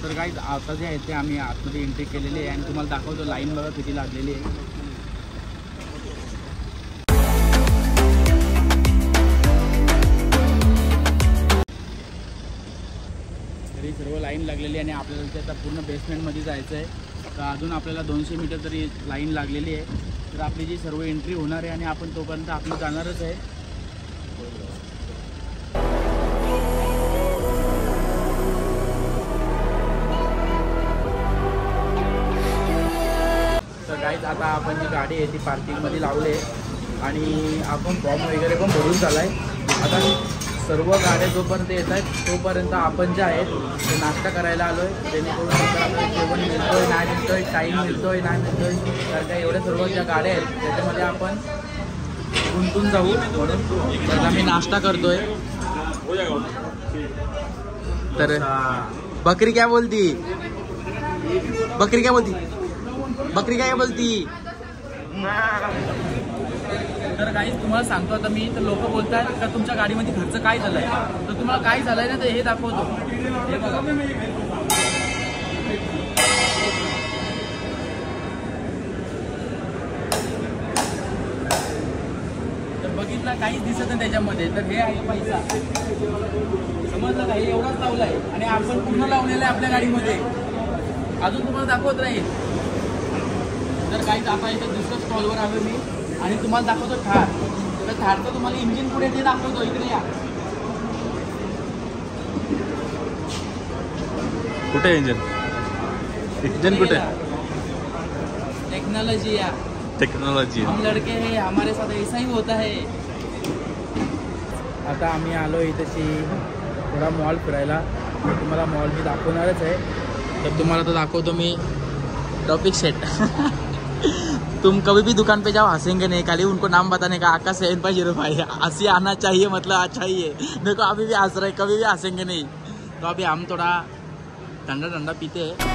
तर गाईज आता जे आहे ते आम्ही आतमध्ये एंट्री केलेली आहे आणि तुम्हाला दाखवतो लाईन बघा किती लागलेली आहे. तरी सर्व लाईन लागलेली आहे आणि आपल्याला ते आता पूर्ण बेसमेंटमध्ये जायचं आहे. तर अजून आपल्याला 200 मीटर तरी लाईन लागलेली आहे. तर आपली जी सर्व एंट्री होणार आहे आणि आपण तोपर्यंत आपली जाणारच आहे. तर गाईज आता आपण जी गाडी आहे ती पार्किंगमध्ये लावली आहे आणि आपण फॉर्म वगैरे पण भरून झाला आहे. आता सर्व गाड्या जोपर्यंत येत आहेत तोपर्यंत आपण जे आहेत ते नाश्ता करायला आलो आहे. जेणेकरून आपल्याला जेवण मिळतो आहे नाही मिळतो आहे, टाईम मिळतो आहे नाही मिळतो आहे, कारण का एवढ्या सर्व ज्या गाड्या आहेत त्याच्यामध्ये आपण गुंतून जाऊ म्हणून तर आम्ही नाश्ता करतो आहे. तर बकरी काय बोलती, बकरी काय बोलती, बकरी काय बोलती. तर काही तुम्हाला सांगतो आता मी, तर लोक बोलतात का तुमच्या गाडीमध्ये खर्च काय झालाय, तर तुम्हाला काय झालंय ना तर हे दाखवतो. हे बघा तर बघितलं काहीच दिसत नाही त्याच्यामध्ये. तर हे आहे पैसा, समजलं का, हे एवढाच लावलाय आणि आपण पूर्ण लावलेलं आहे आपल्या गाडीमध्ये. अजून तुम्हाला दाखवत राहील. तर काहीच आता इथे दुसऱ्या स्टॉलवर आलो मी आणि तुम्हाला दाखवतो थार. तर थारचं तुम्हाला इंजिन पुढे ते दाखवतो. इकडे या. कुठे इंजिन, इंजिन कुठे, टेक्नोलॉजी या, टेक्नोलॉजी. हम लड़के हैं, हमारे साथ ऐसा ही होता है. आता आम्ही आलो इथेशी थोडा मॉल फिरायला. तुम्हाला मॉल मी दाखवणारच आहे. तर तुम्हाला तो दाखवतो मी टॉपिक सेट. तुम कभी भी दुकान पे जाओ हंसेंगे नहीं, खाली उनको नाम बताने का आकाश 750 भाई हंसी आना चाहिए, मतलब अच्छा ही है. देखो अभी भी हंस रहे, कभी भी हंसेंगे नहीं. तो अभी हम थोड़ा ठंडा ठंडा पीते हैं.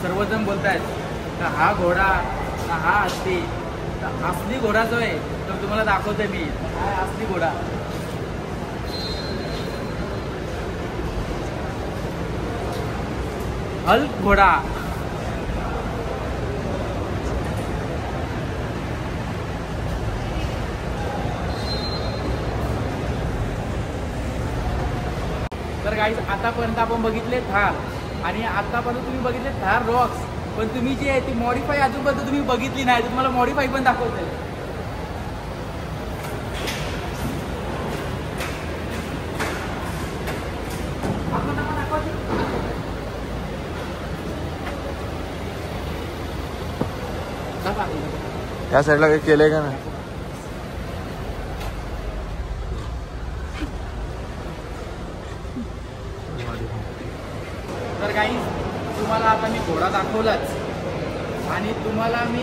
सर्वजण बोलतायत का हा घोडा का हा हत्ती. तर असली घोडा जो आहे तर तुम्हाला दाखवते मी. हा असली घोडा. हल्क घोडा. तर गाईज आतापर्यंत आपण बघितले थार आणि आतापर्यंत तुम्ही बघितले थार रॉक्स, पण तुम्ही जी आहे ती मॉडिफाय अजूनपर्यंत तुम्ही बघितली नाही. तुम्हाला मॉडिफाय पण दाखवते. त्या साईडला काही केलंय का ना. तर काही तुम्हाला आता मी घोडा दाखवलाच आणि तुम्हाला मी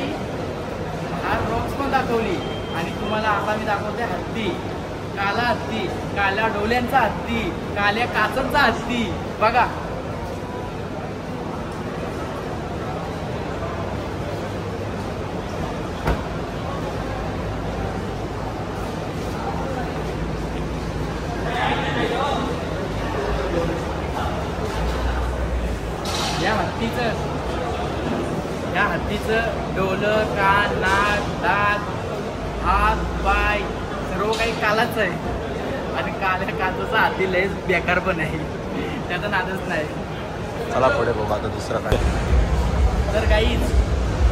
हार रॉक्स पण दाखवली आणि तुम्हाला आता मी दाखवते हत्ती. काला हत्ती, काल्या डोल्यांचा हत्ती, काल्या काचांचा हत्ती. बघा या हत्तीचं डोलं, कान, नाक, दात, हात, पाय सर्व काही कालाच आहे आणि काल्या काचाचा हत्ती लयच बेकार पण आहे. त्याचा नादच नाही. चला पुढे बघू आता दुसरा काय. तर काहीच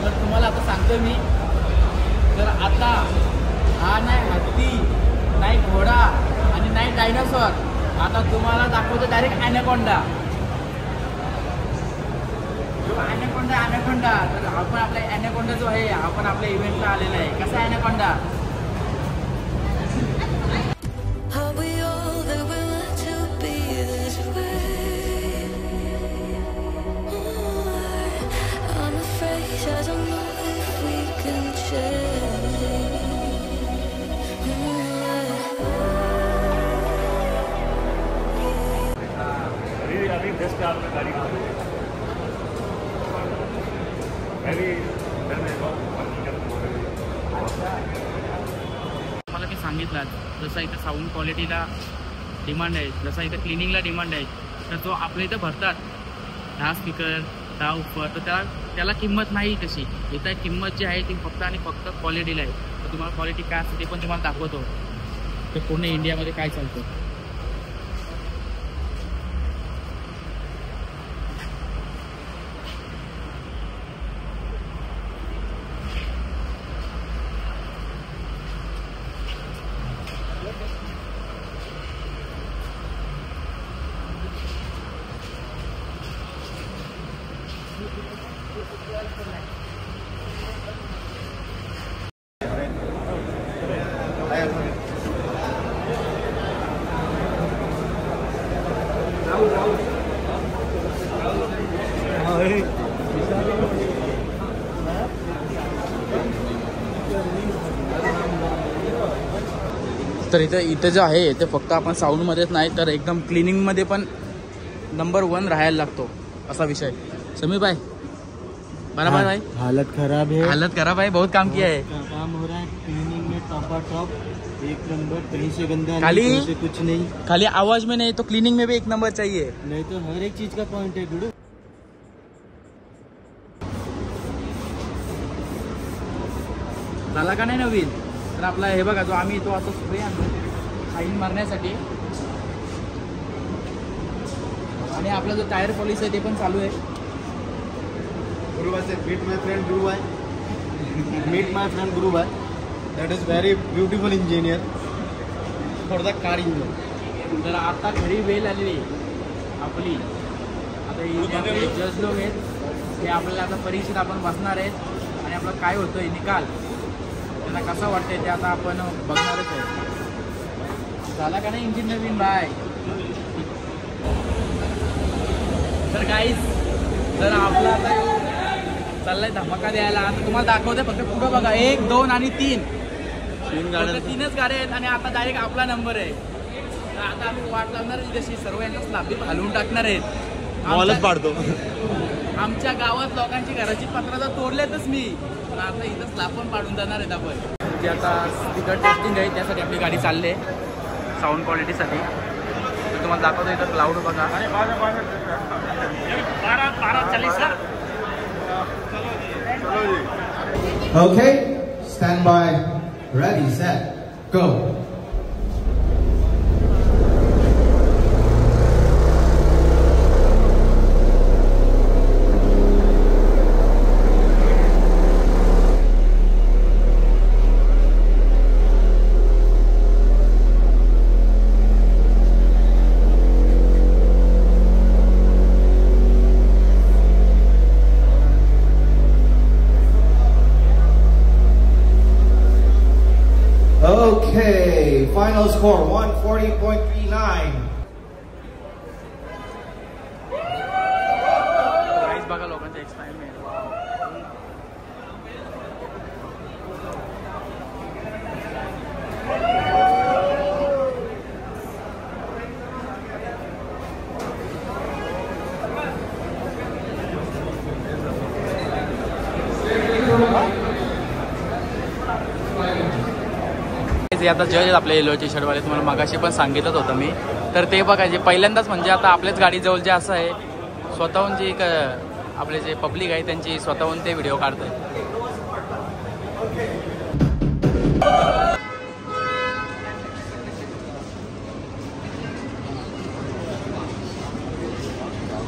तर तुम्हाला आता सांगतो मी. तर आता हा नाही हत्ती, नाही घोडा आणि नाही डायनासॉर. आता तुम्हाला दाखवतो डायरेक्ट ॲनाकोंडा. ॲनाकोंडा. तर आपण आपल्या जो आहे आपण आपल्या इव्हेंटला आलेला आहे. कसा आहे अनाकोंडा? मला मी सांगितलं जसं इथं साऊंड क्वालिटीला डिमांड आहे, जसं इथं क्लिनिंगला डिमांड आहे, तर जो आपल्या इथं भरतात 10 स्पीकर 10 उपर, तर त्याला किंमत नाही कशी. इथं किंमत जी आहे ती फक्त आणि फक्त क्वालिटीला आहे. तर तुम्हाला क्वालिटी काय असते ते पण तुम्हाला दाखवतो, ते पूर्ण इंडियामध्ये काय चालतं. तर इथं जे आहे ते फक्त आपण साऊंडमध्येच नाही तर एकदम क्लिनिंगमध्ये पण नंबर 1 राहायला लागतो, असा विषय. समीर भाई बराबर भाई? हालत खराब है, हालत खराब है, बहुत काम किया है, काम हो रहा है. क्लीनिंग में टॉप 1 नंबर, कहीं से गंदा खाली नहीं, कहीं से कुछ नहीं. खाली आवाज में नहीं तो क्लीनिंग में भी 1 नंबर चाहिए. नहीं तो हर एक चीज का पॉइंट है गुरु. झाला का नाही नवीन? तर आपला हे बघा जो आम्ही तो आता स्प्रे आणतो शाईन मारण्यासाठी, आणि आपला जो टायर पॉलिश आहे ते पण चालू आहे. Meet my friend Guru bhai. Meet my friend Guru bhai. That is very beautiful engineer for the car engine. तर आता घरी वेळ आलेली आपली. आता हे जज लोक आहेत, हे आपल्याला आता परीक्षेत आपण बसणार आहेत आणि आपलं काय होतंय निकाल त्यांना कसा वाटतंय ते आता आपण बघणारच आहे. झाला का नाही इंजिन नवीन बाय? तर गाईज, तर आपला आता चाललाय धमाका द्यायला. आता तुम्हाला दाखवते, फक्त पुढं बघा 1 2 आणि 3 3च गाड्या आहेत आणि आता डायरेक्ट आपला नंबर आहे. तर आता आम्ही वाट लावणार जशी सर्व यांचा स्लॅब घालून टाकणार आहेत. मॉलच पाडतो. आमच्या गावात लोकांची घराची पत्रा तर तोडलेतच मी, पण आता इथं स्लॅब पण पाडून जाणार आहेत आपण. जे आता स्पीकर टेस्टिंग आहे त्यासाठी आपली गाडी चालली आहे साऊंड क्वालिटीसाठी. तर तुम्हाला दाखवतो इथं क्लाउड बघा. 12:40 sir. Okay, stand by, ready, set, go. Okay, final score 140.39. Price बघा लोकांचा एक्सपायरमेंट. आता जज आहेत आपले येलो टी शर्टवाले, तुम्हाला मगाशी पण सांगितलंच होतं मी. तर ते बघायचे पहिल्यांदाच, म्हणजे आता आपल्याच गाडीजवळ जे असं आहे स्वतःहून जे आपले जे पब्लिक आहे त्यांची स्वतःहून ते व्हिडिओ काढतात.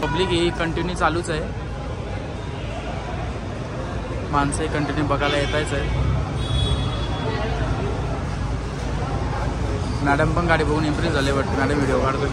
पब्लिक ही कंटिन्यू चालूच आहे, माणसंही कंटिन्यू बघायला येतायच आहे. मॅडम पण गाडी बघून इम्प्रेस झाले, बट मॅडम व्हिडिओ काढतोय.